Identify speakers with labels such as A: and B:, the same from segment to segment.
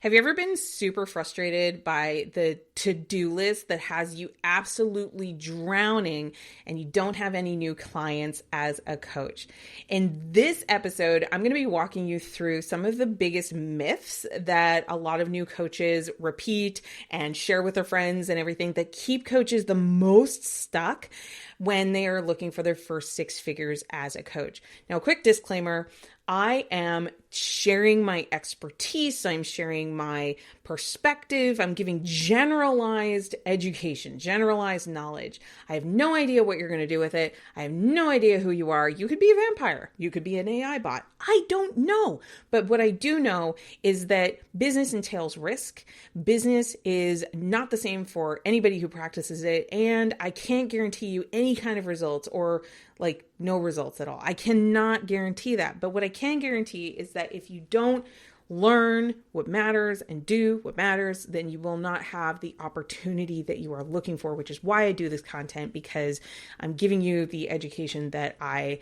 A: Have you ever been super frustrated by the to-do list that has you absolutely drowning and you don't have any new clients as a coach? In this episode, I'm going to be walking you through some of the biggest myths that a lot of new coaches repeat and share with their friends and everything that keep coaches the most stuck when they are looking for their first six figures as a coach. Now, a quick disclaimer, I am sharing my expertise. I'm sharing my perspective. I'm giving generalized education, generalized knowledge. I have no idea what you're going to do with it. I have no idea who you are. You could be a vampire. You could be an AI bot. I don't know. But what I do know is that business entails risk. Business is not the same for anybody who practices it. And I can't guarantee you any kind of results or like no results at all. I cannot guarantee that. But what I can guarantee is that if you don't learn what matters and do what matters, then you will not have the opportunity that you are looking for, which is why I do this content, because I'm giving you the education that I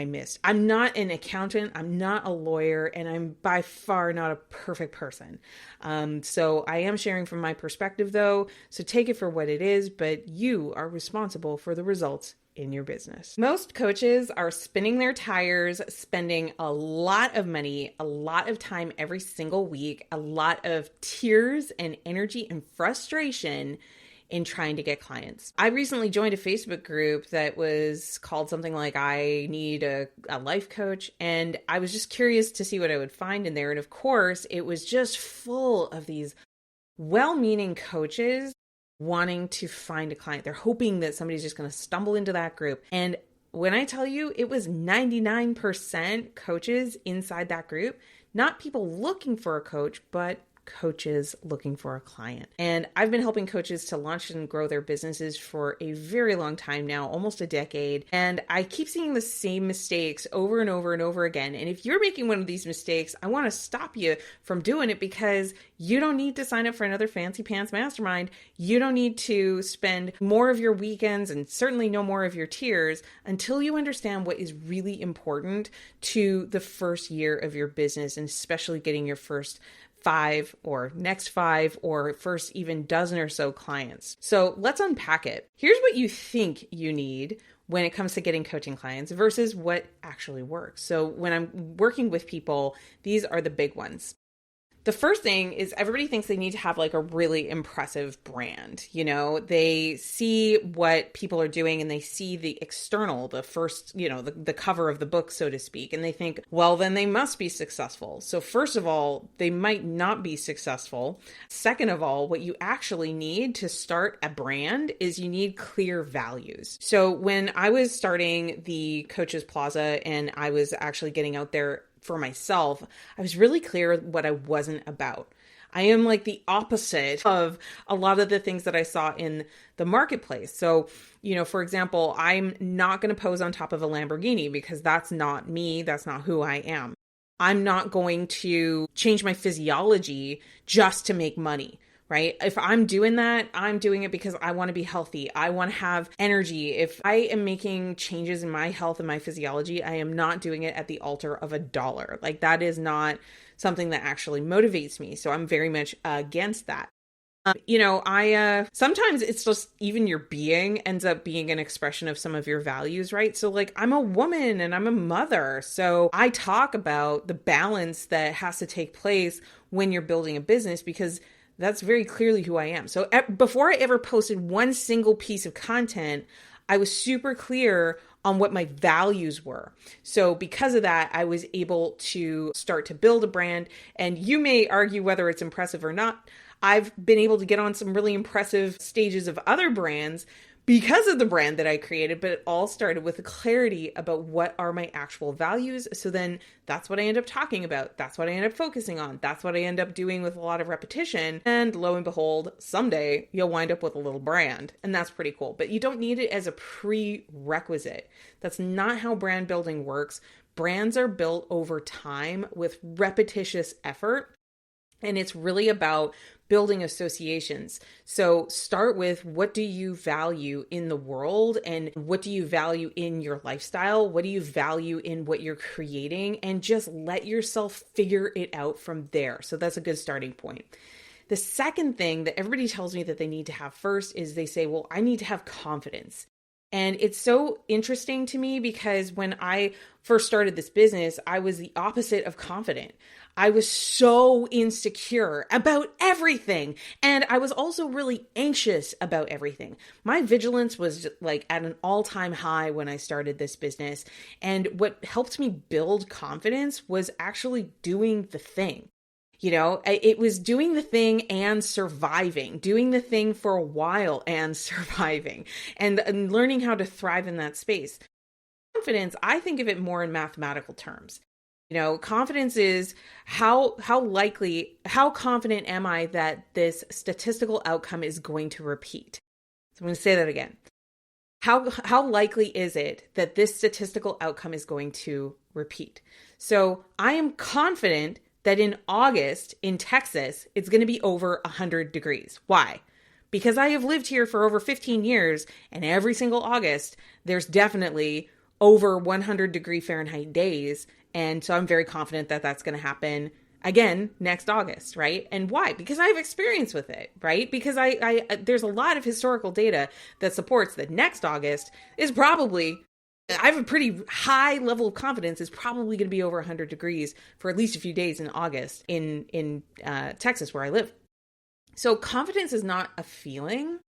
A: missed. I'm not an accountant. I'm not a lawyer, and I'm by far not a perfect person. So I am sharing from my perspective though. So take it for what it is, but you are responsible for the results in your business. Most coaches are spinning their tires, spending a lot of money, a lot of time every single week, a lot of tears and energy and frustration in trying to get clients. I recently joined a Facebook group that was called something like I need a life coach. And I was just curious to see what I would find in there. And of course, it was just full of these well-meaning coaches wanting to find a client. They're hoping that somebody's just going to stumble into that group. And when I tell you, it was 99% coaches inside that group, not people looking for a coach, but coaches looking for a client. And I've been helping coaches to launch and grow their businesses for a very long time now, almost a decade. And I keep seeing the same mistakes over and over and over again. And if you're making one of these mistakes, I want to stop you from doing it, because you don't need to sign up for another fancy pants mastermind. You don't need to spend more of your weekends and certainly no more of your tears until you understand what is really important to the first year of your business, and especially getting your first 5 or next 5 or first even dozen or so clients. So let's unpack it. Here's what you think you need when it comes to getting coaching clients versus what actually works. So when I'm working with people, these are the big ones. The first thing is everybody thinks they need to have like a really impressive brand. You know, they see what people are doing and they see the external, the first, the cover of the book, so to speak. And they think, well, then they must be successful. So first of all, they might not be successful. Second of all, what you actually need to start a brand is you need clear values. So when I was starting the Coaches Plaza and I was actually getting out there for myself, I was really clear what I wasn't about. I am like the opposite of a lot of the things that I saw in the marketplace. So, for example, I'm not going to pose on top of a Lamborghini because that's not me. That's not who I am. I'm not going to change my physiology just to make money. Right? If I'm doing that, I'm doing it because I want to be healthy. I want to have energy. If I am making changes in my health and my physiology, I am not doing it at the altar of $1. Like that is not something that actually motivates me. So I'm very much against that. Sometimes it's just even your being ends up being an expression of some of your values, right? So like I'm a woman and I'm a mother. So I talk about the balance that has to take place when you're building a business, because that's very clearly who I am. So before I ever posted one single piece of content, I was super clear on what my values were. So because of that, I was able to start to build a brand. And you may argue whether it's impressive or not. I've been able to get on some really impressive stages of other brands because of the brand that I created, but it all started with a clarity about what are my actual values. So then that's what I end up talking about. That's what I end up focusing on. That's what I end up doing with a lot of repetition. And lo and behold, someday you'll wind up with a little brand. And that's pretty cool. But you don't need it as a prerequisite. That's not how brand building works. Brands are built over time with repetitious effort. And it's really about building associations. So start with, what do you value in the world, and what do you value in your lifestyle? What do you value in what you're creating? And just let yourself figure it out from there. So that's a good starting point. The second thing that everybody tells me that they need to have first is they say, well, I need to have confidence. And it's so interesting to me because when I first started this business, I was the opposite of confident. I was so insecure about everything. And I was also really anxious about everything. My vigilance was like at an all-time high when I started this business. And what helped me build confidence was actually doing the thing. You know, it was doing the thing and surviving, doing the thing for a while and surviving, and learning how to thrive in that space. Confidence, I think of it more in mathematical terms. You know, confidence is how confident am I that this statistical outcome is going to repeat? So I'm going to say that again. How likely is it that this statistical outcome is going to repeat? So I am confident that in August in Texas, it's going to be over 100 degrees. Why? Because I have lived here for over 15 years, and every single August, there's definitely over 100 degree Fahrenheit days. And so I'm very confident that that's going to happen again next August, right? And why? Because I have experience with it, right? Because I there's a lot of historical data that supports that next August is probably, I have a pretty high level of confidence, is probably going to be over 100 degrees for at least a few days in August in Texas, where I live. So confidence is not a feeling,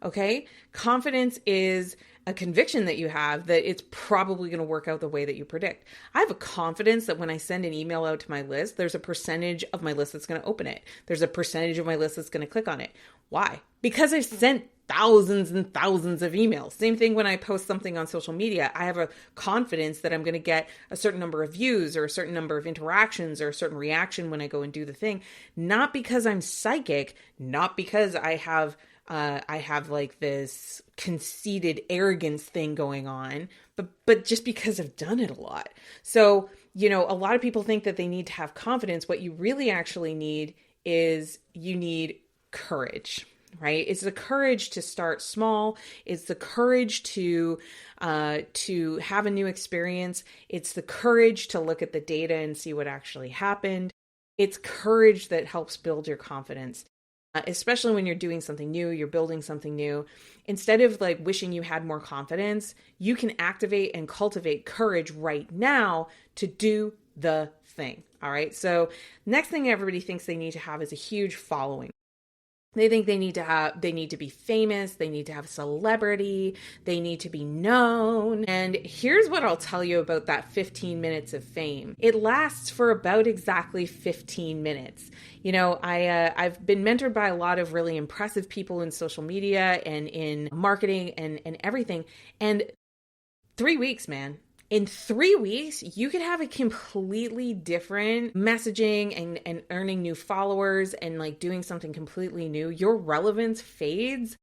A: okay? Confidence is a conviction that you have that it's probably going to work out the way that you predict. I have a confidence that when I send an email out to my list, there's a percentage of my list that's going to open it. There's a percentage of my list that's going to click on it. Why? Because I've sent thousands and thousands of emails. Same thing when I post something on social media. I have a confidence that I'm going to get a certain number of views or a certain number of interactions or a certain reaction when I go and do the thing. Not because I'm psychic, not because I have like this conceited arrogance thing going on, but just because I've done it a lot. So, you know, a lot of people think that they need to have confidence. What you really actually need is you need courage, right? It's the courage to start small. It's the courage to have a new experience. It's the courage to look at the data and see what actually happened. It's courage that helps build your confidence. Especially when you're doing something new, you're building something new. Instead of like wishing you had more confidence, you can activate and cultivate courage right now to do the thing. All right. So next thing everybody thinks they need to have is a huge following. They think they need to be famous. They need to have celebrity. They need to be known. And here's what I'll tell you about that 15 minutes of fame. It lasts for about exactly 15 minutes. You know, I've been mentored by a lot of really impressive people in social media and in marketing and everything. And 3 weeks, man. In 3 weeks, you could have a completely different messaging and earning new followers and like doing something completely new. Your relevance fades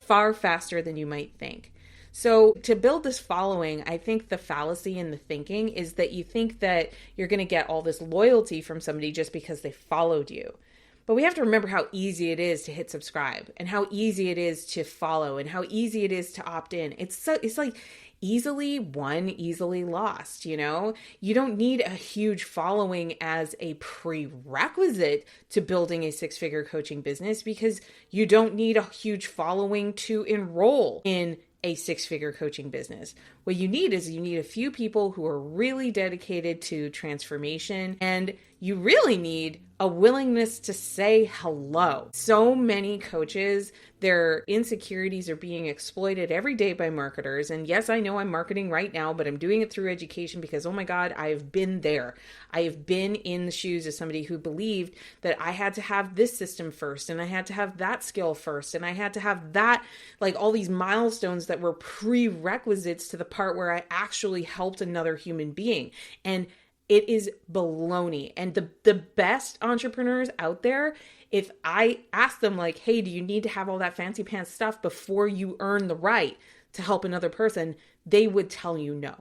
A: far faster than you might think. So to build this following, I think the fallacy in the thinking is that you think that you're going to get all this loyalty from somebody just because they followed you. But we have to remember how easy it is to hit subscribe and how easy it is to follow and how easy it is to opt in. It's like easily won, easily lost, you know? You don't need a huge following as a prerequisite to building a six-figure coaching business because you don't need a huge following to enroll in a six-figure coaching business. What you need is you need a few people who are really dedicated to transformation, and you really need a willingness to say hello. So many coaches, their insecurities are being exploited every day by marketers. And yes, I know I'm marketing right now, but I'm doing it through education because, oh my God, I have been there. I have been in the shoes of somebody who believed that I had to have this system first, and I had to have that skill first, and I had to have that, like all these milestones that were prerequisites to the part where I actually helped another human being. And it is baloney. And the best entrepreneurs out there, if I ask them like, hey, do you need to have all that fancy pants stuff before you earn the right to help another person? They would tell you no.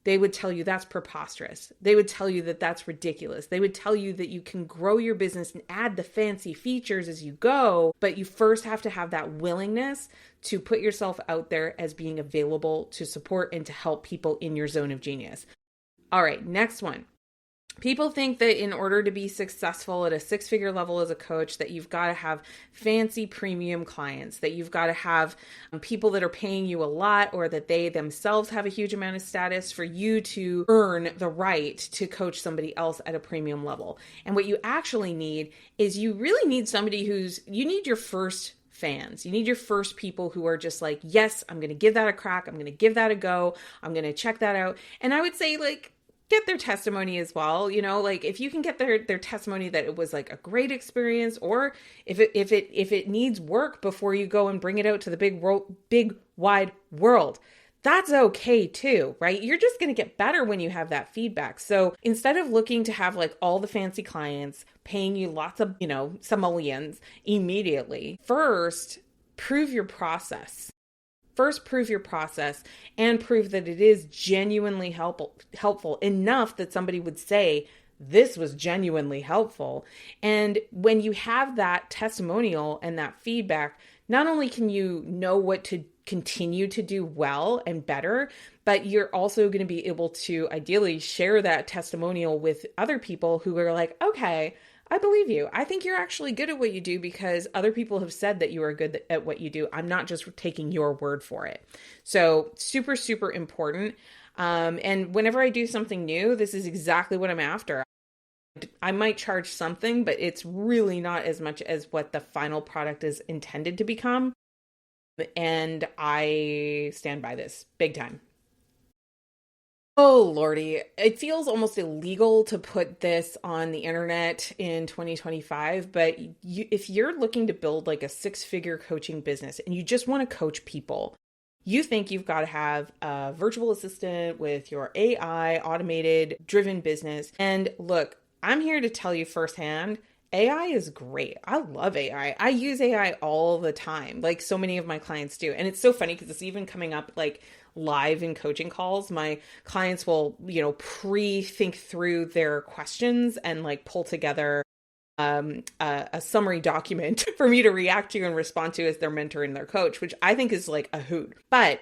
A: they would tell you that's preposterous. They would tell you that that's ridiculous. They would tell you that you can grow your business and add the fancy features as you go, but you first have to have that willingness to put yourself out there as being available to support and to help people in your zone of genius. All right, next one. People think that in order to be successful at a six-figure level as a coach, that you've got to have fancy premium clients, that you've got to have people that are paying you a lot, or that they themselves have a huge amount of status for you to earn the right to coach somebody else at a premium level. And what you actually need is you really need somebody you need your first fans. You need your first people who are just like, yes, I'm going to give that a crack. I'm going to give that a go. I'm going to check that out. And I would say get their testimony as well. If you can get their testimony that it was like a great experience, or if it needs work before you go and bring it out to the big wide world, that's okay too, right? You're just going to get better when you have that feedback. So instead of looking to have all the fancy clients paying you lots of, simoleons immediately, first prove your process. First, prove your process and prove that it is genuinely helpful enough that somebody would say, this was genuinely helpful. And when you have that testimonial and that feedback, not only can you know what to continue to do well and better, but you're also going to be able to ideally share that testimonial with other people who are like, okay, I believe you. I think you're actually good at what you do because other people have said that you are good at what you do. I'm not just taking your word for it. So super, super important. And whenever I do something new, this is exactly what I'm after. I might charge something, but it's really not as much as what the final product is intended to become. And I stand by this big time. Oh, Lordy. It feels almost illegal to put this on the internet in 2025, but if you're looking to build a six-figure coaching business and you just want to coach people, you think you've got to have a virtual assistant with your AI automated driven business. And look, I'm here to tell you firsthand, AI is great. I love AI. I use AI all the time, like so many of my clients do. And it's so funny because it's even coming up live in coaching calls. My clients will, pre-think through their questions and pull together a summary document for me to react to and respond to as their mentor and their coach, which I think is a hoot. But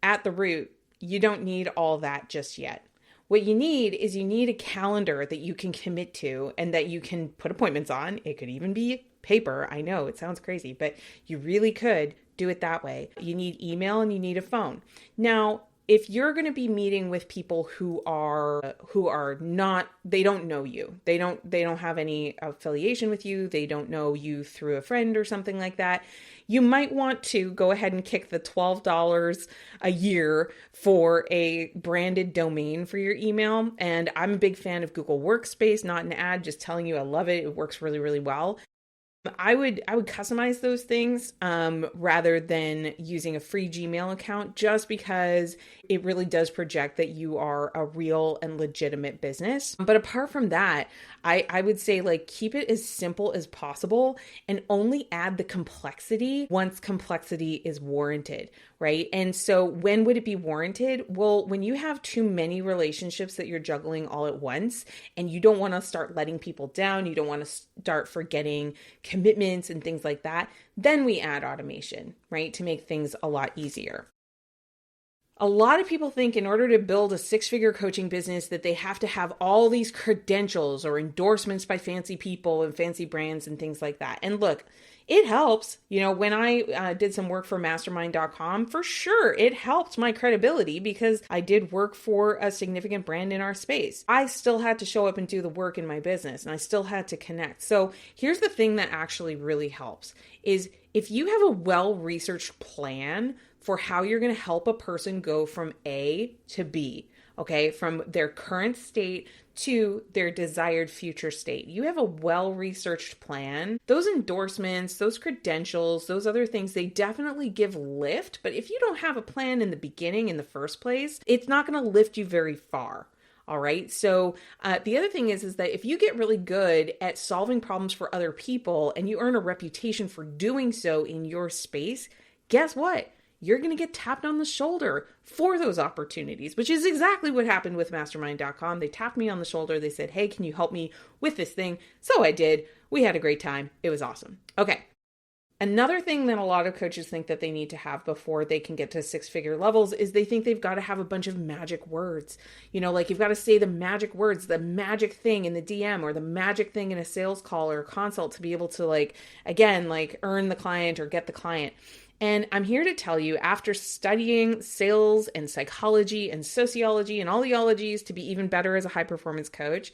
A: at the root, you don't need all that just yet. What you need is a calendar that you can commit to and that you can put appointments on. It could even be paper. I know it sounds crazy, but you really could do it that way. You need email and you need a phone. Now, if you're going to be meeting with people who are not, they don't know you, they don't have any affiliation with you, they don't know you through a friend or something like that, you might want to go ahead and kick the $12 a year for a branded domain for your email. And I'm a big fan of Google Workspace, not an ad, just telling you I love it. It works really, really well. I would customize those things rather than using a free Gmail account, just because it really does project that you are a real and legitimate business. But apart from that, I would say keep it as simple as possible and only add the complexity once complexity is warranted, right? And so when would it be warranted? Well, when you have too many relationships that you're juggling all at once and you don't want to start letting people down, you don't want to start forgetting commitments and things like that, then we add automation, right? To make things a lot easier. A lot of people think in order to build a six-figure coaching business that they have to have all these credentials or endorsements by fancy people and fancy brands and things like that. And look, it helps. When I did some work for mastermind.com, for sure, it helped my credibility because I did work for a significant brand in our space. I still had to show up and do the work in my business and I still had to connect. So here's the thing that actually really helps is if you have a well-researched plan for how you're going to help a person go from A to B, okay, from their current state to their desired future state. You have a well-researched plan. Those endorsements, those credentials, those other things, they definitely give lift. But if you don't have a plan in the beginning, in the first place, it's not going to lift you very far. All right. So the other thing is that if you get really good at solving problems for other people and you earn a reputation for doing so in your space, guess what? you're going to get tapped on the shoulder for those opportunities, which is exactly what happened with mastermind.com. They tapped me on the shoulder. They said, hey, can you help me with this thing? So I did. We had a great time. It was awesome. Okay. Another thing that a lot of coaches think that they need to have before they can get to six-figure levels is they think they've got to have a bunch of magic words. Like you've got to say the magic words, the magic thing in the DM or the magic thing in a sales call or a consult to be able to earn the client or get the client. And I'm here to tell you, after studying sales and psychology and sociology and all the ologies to be even better as a high-performance coach,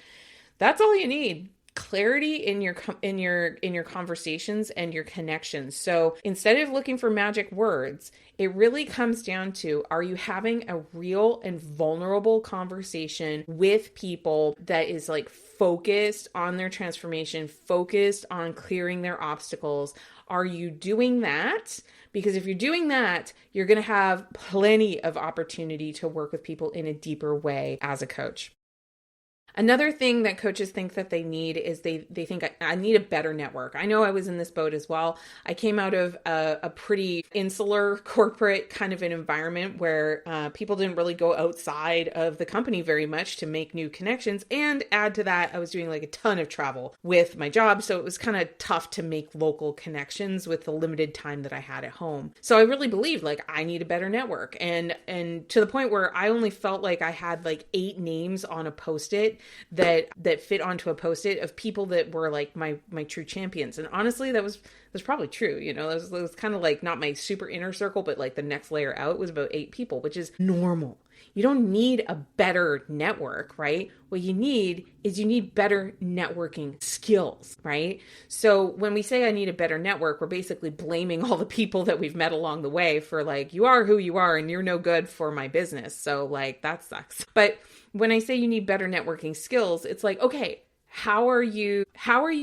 A: that's all you need. Clarity in your conversations and your connections. So instead of looking for magic words, it really comes down to, are you having a real and vulnerable conversation with people that is focused on their transformation, focused on clearing their obstacles? Are you doing that? Because if you're doing that, you're going to have plenty of opportunity to work with people in a deeper way as a coach. Another thing that coaches think that they need is they think I need a better network. I know I was in this boat as well. I came out of a pretty insular corporate kind of an environment where people didn't really go outside of the company very much to make new connections. And add to that, I was doing a ton of travel with my job. So it was kind of tough to make local connections with the limited time that I had at home. So I really believed I need a better network. And to the point where I only felt like I had 8 names on a Post-it that fit onto a Post-it of people that were my true champions. And honestly, that was probably true. That was kind of not my super inner circle, but the next layer out was about 8 people, which is normal. You don't need a better network, right? What you need is better networking skills, right? So when we say I need a better network, we're basically blaming all the people that we've met along the way for you are who you are and you're no good for my business. So that sucks. But when I say you need better networking skills, it's okay, how are you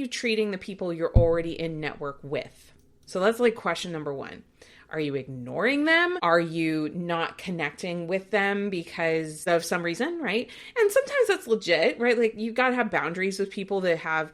A: treating the people you're already in network with? So that's question number 1. Are you ignoring them? Are you not connecting with them because of some reason, right? And sometimes that's legit, right? You've got to have boundaries with people that have,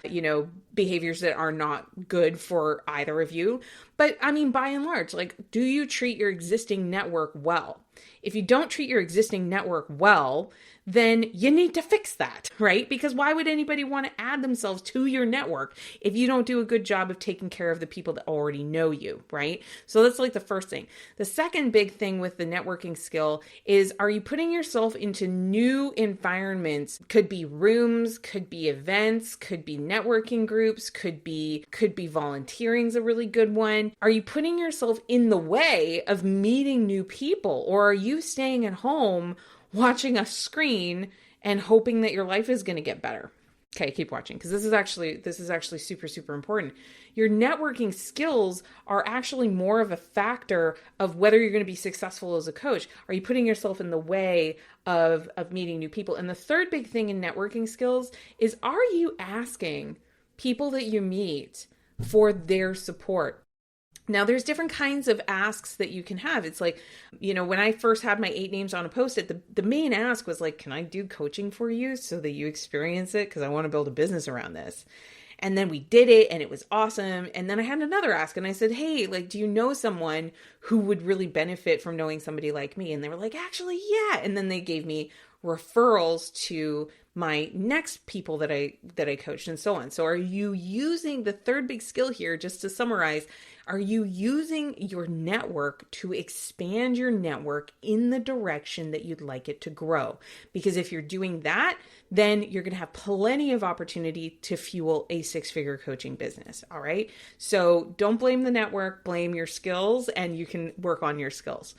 A: behaviors that are not good for either of you. But I mean, by and large, do you treat your existing network well? If you don't treat your existing network well, then you need to fix that, right? Because why would anybody want to add themselves to your network if you don't do a good job of taking care of the people that already know you, right? So that's the first thing. The second big thing with the networking skill is, are you putting yourself into new environments? Could be rooms, could be events, could be networking groups, could be volunteering is a really good one. Are you putting yourself in the way of meeting new people, or are you staying at home watching a screen and hoping that your life is going to get better? Okay, keep watching, because this is actually super, super important. Your networking skills are actually more of a factor of whether you're going to be successful as a coach. Are you putting yourself in the way of meeting new people? And the third big thing in networking skills is, are you asking people that you meet for their support? Now, there's different kinds of asks that you can have. It's when I first had my 8 names on a Post-it, the main ask was can I do coaching for you so that you experience it? Because I want to build a business around this. And then we did it and it was awesome. And then I had another ask and I said, hey, do you know someone who would really benefit from knowing somebody like me? And they were actually, yeah. And then they gave me referrals to my next people that I coached and so on. So are you using the third big skill here, just to summarize, are you using your network to expand your network in the direction that you'd like it to grow? Because if you're doing that, then you're going to have plenty of opportunity to fuel a 6-figure coaching business. All right. So don't blame the network, blame your skills, and you can work on your skills.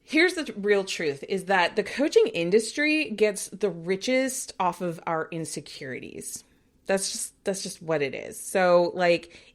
A: Here's the real truth, is that the coaching industry gets the richest off of our insecurities. That's just what it is. So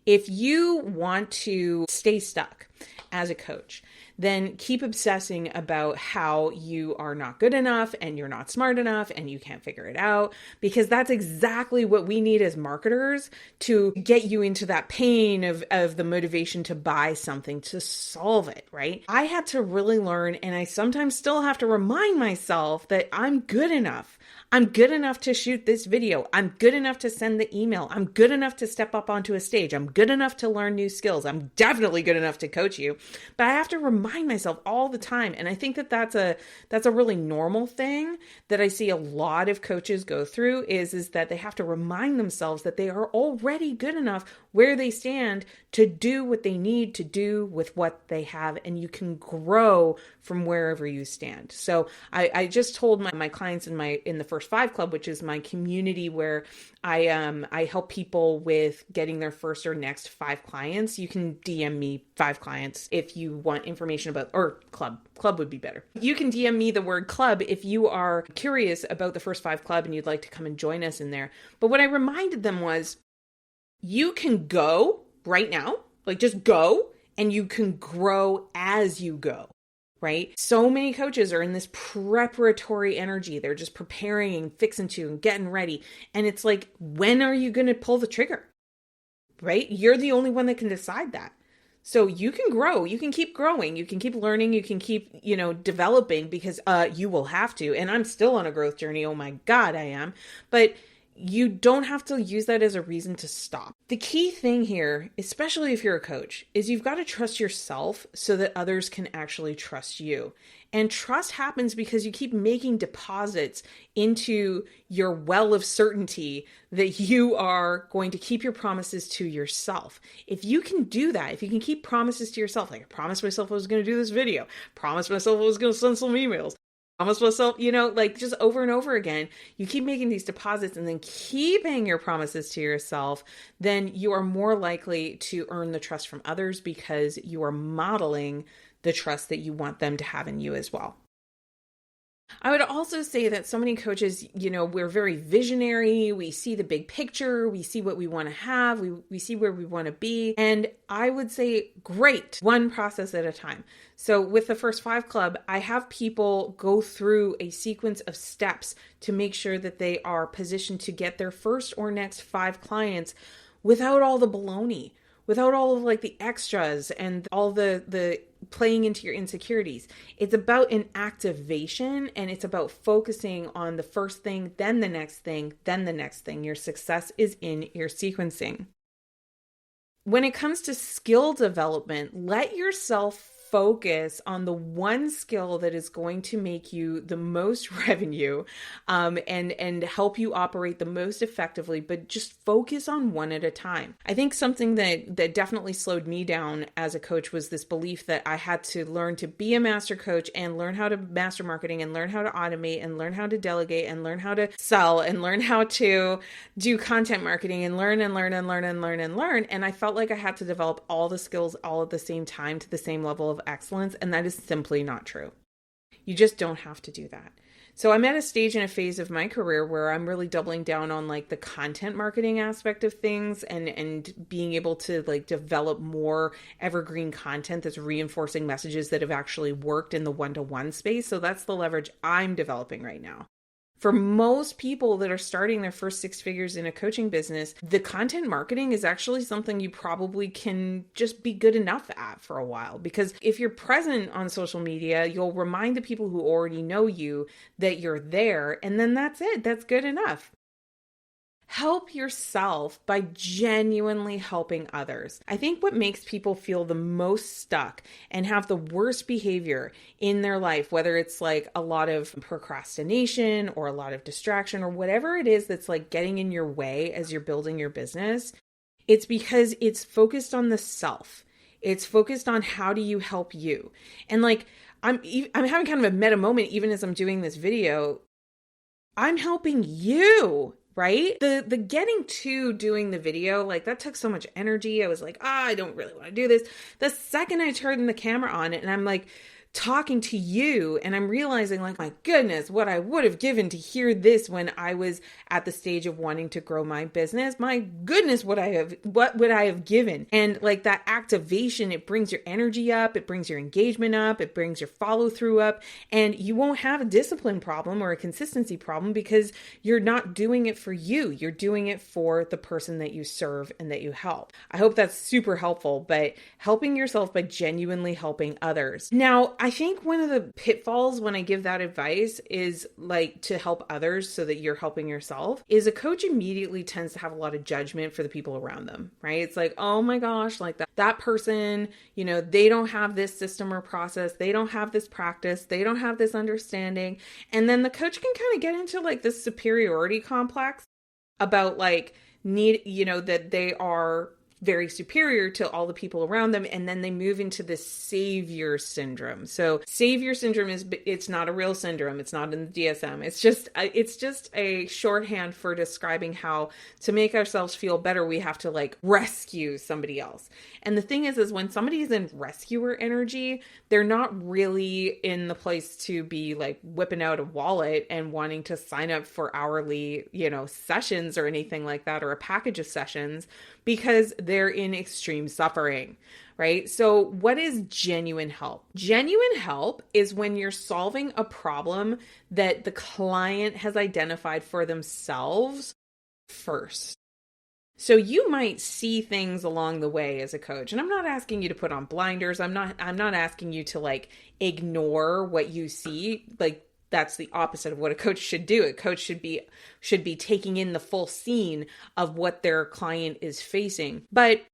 A: if you want to stay stuck as a coach, then keep obsessing about how you are not good enough and you're not smart enough and you can't figure it out, because that's exactly what we need as marketers to get you into that pain of the motivation to buy something, to solve it, right? I had to really learn, and I sometimes still have to remind myself that I'm good enough. I'm good enough to shoot this video. I'm good enough to send the email. I'm good enough to step up onto a stage. I'm good enough to learn new skills. I'm definitely good enough to coach you. But I have to remind myself all the time. And I think that that's a really normal thing that I see a lot of coaches go through is that they have to remind themselves that they are already good enough where they stand to do what they need to do with what they have. And you can grow from wherever you stand. So I just told my clients in the First 5 Club, which is my community where I help people with getting their first or next 5 clients. You can DM me 5 clients if you want information about, or club would be better. You can DM me the word club if you are curious about the First 5 Club and you'd like to come and join us in there. But what I reminded them was, you can go right now, like just go, and you can grow as you go. Right? So many coaches are in this preparatory energy. They're just preparing and fixing to and getting ready. And it's like, when are you going to pull the trigger? Right? You're the only one that can decide that. So you can grow, you can keep growing, you can keep learning, you can keep, developing because you will have to. And I'm still on a growth journey. Oh my God, I am. But you don't have to use that as a reason to stop. The key thing here, especially if you're a coach, is you've got to trust yourself so that others can actually trust you. And trust happens because you keep making deposits into your well of certainty that you are going to keep your promises to yourself. If you can do that, if you can keep promises to yourself, like I promised myself I was going to do this video, promised myself I was going to send some emails, promise myself, like just over and over again, you keep making these deposits and then keeping your promises to yourself, then you are more likely to earn the trust from others because you are modeling the trust that you want them to have in you as well. I would also say that so many coaches, we're very visionary. We see the big picture. We see what we want to have. We see where we want to be. And I would say, great, one process at a time. So with the First 5 Club, I have people go through a sequence of steps to make sure that they are positioned to get their first or next 5 clients without all the baloney, without all of like the extras and all the playing into your insecurities. It's about an activation and it's about focusing on the first thing, then the next thing, then the next thing. Your success is in your sequencing. When it comes to skill development, let yourself focus on the one skill that is going to make you the most revenue and help you operate the most effectively, but just focus on one at a time. I think something that definitely slowed me down as a coach was this belief that I had to learn to be a master coach and learn how to master marketing and learn how to automate and learn how to delegate and learn how to sell and learn how to do content marketing and learn. And I felt like I had to develop all the skills all at the same time to the same level of excellence, and that is simply not true. You just don't have to do that. So I'm at a stage in a phase of my career where I'm really doubling down on like the content marketing aspect of things and being able to like develop more evergreen content that's reinforcing messages that have actually worked in the one-to-one space. So that's the leverage I'm developing right now. For most people that are starting their first 6 figures in a coaching business, the content marketing is actually something you probably can just be good enough at for a while. Because if you're present on social media, you'll remind the people who already know you that you're there, and then that's it. That's good enough. Help yourself by genuinely helping others. I think what makes people feel the most stuck and have the worst behavior in their life, whether it's like a lot of procrastination or a lot of distraction or whatever it is that's like getting in your way as you're building your business, it's because it's focused on the self. It's focused on how do you help you? And like, I'm having kind of a meta moment even as I'm doing this video. I'm helping you. Right? The getting to doing the video, like that took so much energy. I was like, I don't really want to do this. The second I turned the camera on it and I'm like talking to you and I'm realizing like, my goodness, what I would have given to hear this when I was at the stage of wanting to grow my business. My goodness, what would I have given? And like that activation, it brings your energy up, it brings your engagement up, it brings your follow through up, and you won't have a discipline problem or a consistency problem because you're not doing it for you. You're doing it for the person that you serve and that you help. I hope that's super helpful, but helping yourself by genuinely helping others. Now, I think one of the pitfalls when I give that advice is like to help others so that you're helping yourself is a coach immediately tends to have a lot of judgment for the people around them, right? It's like, oh my gosh, like that person, they don't have this system or process. They don't have this practice. They don't have this understanding. And then the coach can kind of get into like this superiority complex about like that they are very superior to all the people around them. And then they move into this savior syndrome. So savior syndrome it's not a real syndrome. It's not in the DSM. It's just a shorthand for describing how to make ourselves feel better, we have to like rescue somebody else. And the thing is when somebody's in rescuer energy, they're not really in the place to be like whipping out a wallet and wanting to sign up for hourly, sessions or anything like that, or a package of sessions, because they're in extreme suffering, right? So what is genuine help? Genuine help is when you're solving a problem that the client has identified for themselves first. So you might see things along the way as a coach, and I'm not asking you to put on blinders. I'm not asking you to like ignore what you see. Like, that's the opposite of what a coach should do. A coach should be taking in the full scene of what their client is facing. But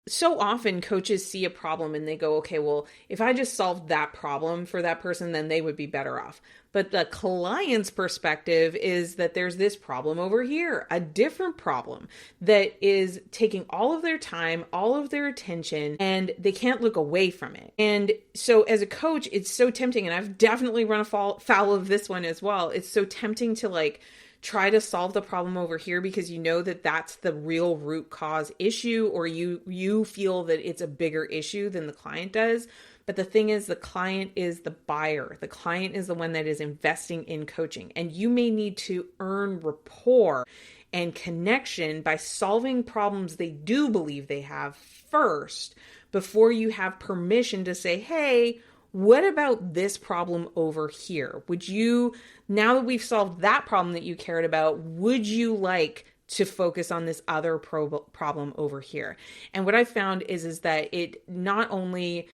A: so often coaches see a problem and they go, okay, well, if I just solved that problem for that person, then they would be better off. But the client's perspective is that there's this problem over here, a different problem that is taking all of their time, all of their attention, and they can't look away from it. And so as a coach, it's so tempting, and I've definitely run foul of this one as well. It's so tempting to like try to solve the problem over here because you know that that's the real root cause issue, or you feel that it's a bigger issue than the client does. But the thing is, the client is the buyer. The client is the one that is investing in coaching. And you may need to earn rapport and connection by solving problems they do believe they have first, before you have permission to say, hey, what about this problem over here? Would you, now that we've solved that problem that you cared about, would you like to focus on this other problem over here? And what I found is that it not only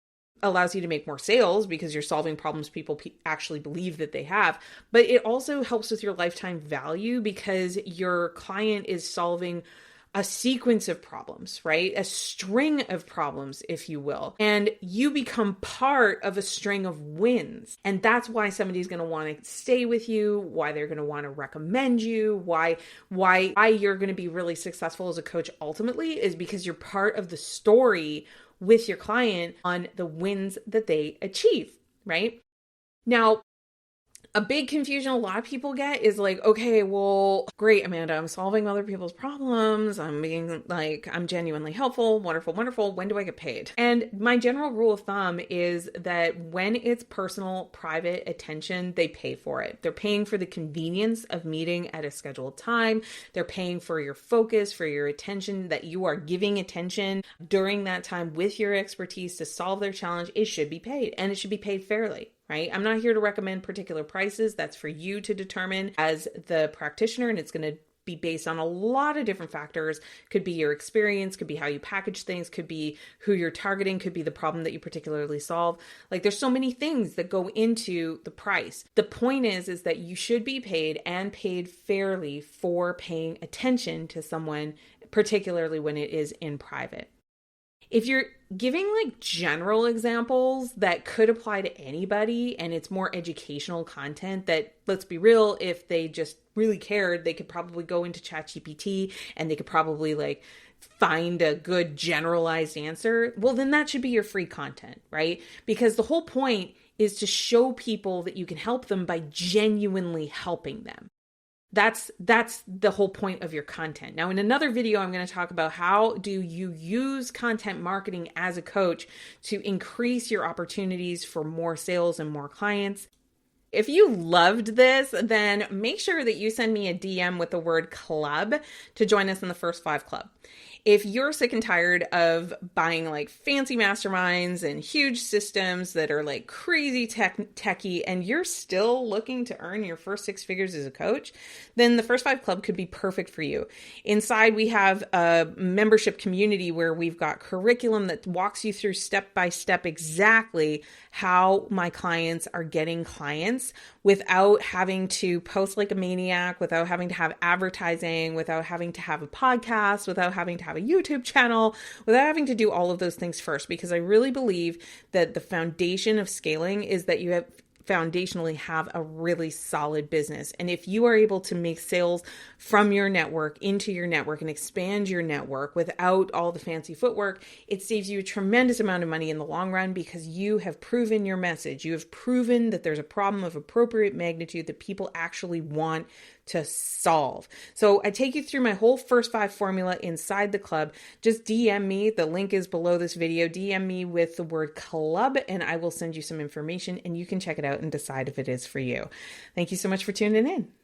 A: allows you to make more sales because you're solving problems people actually believe that they have, but it also helps with your lifetime value because your client is solving a sequence of problems, right? A string of problems, if you will. And you become part of a string of wins. And that's why somebody's going to want to stay with you, why they're going to want to recommend you, why you're going to be really successful as a coach ultimately is because you're part of the story with your client on the wins that they achieve, right? Now, a big confusion a lot of people get is like, okay, well, great, Amanda, I'm solving other people's problems. I'm being like, I'm genuinely helpful. Wonderful, wonderful. When do I get paid? And my general rule of thumb is that when it's personal, private attention, they pay for it. They're paying for the convenience of meeting at a scheduled time. They're paying for your focus, for your attention, that you are giving attention during that time with your expertise to solve their challenge. It should be paid, and it should be paid fairly. Right? I'm not here to recommend particular prices. That's for you to determine as the practitioner, and it's going to be based on a lot of different factors. Could be your experience, could be how you package things, could be who you're targeting, could be the problem that you particularly solve. Like, there's so many things that go into the price. The point is that you should be paid, and paid fairly, for paying attention to someone, particularly when it is in private. If you're giving like general examples that could apply to anybody and it's more educational content that, let's be real, if they just really cared, they could probably go into ChatGPT and they could probably like find a good generalized answer. Well, then that should be your free content, right? Because the whole point is to show people that you can help them by genuinely helping them. That's the whole point of your content. Now, in another video, I'm going to talk about how do you use content marketing as a coach to increase your opportunities for more sales and more clients. If you loved this, then make sure that you send me a DM with the word club to join us in the First 5 Club. If you're sick and tired of buying like fancy masterminds and huge systems that are like crazy techy, and you're still looking to earn your first 6 figures as a coach, then the First 5 Club could be perfect for you. Inside, we have a membership community where we've got curriculum that walks you through step by step exactly how my clients are getting clients without having to post like a maniac, without having to have advertising, without having to have a podcast, without having to have a YouTube channel, without having to do all of those things first. Because I really believe that the foundation of scaling is that you have foundationally have a really solid business. And if you are able to make sales from your network into your network and expand your network without all the fancy footwork, it saves you a tremendous amount of money in the long run because you have proven your message. You have proven that there's a problem of appropriate magnitude that people actually want to solve. So I take you through my whole First 5 formula inside the club. Just DM me. The link is below this video. DM me with the word club and I will send you some information and you can check it out and decide if it is for you. Thank you so much for tuning in.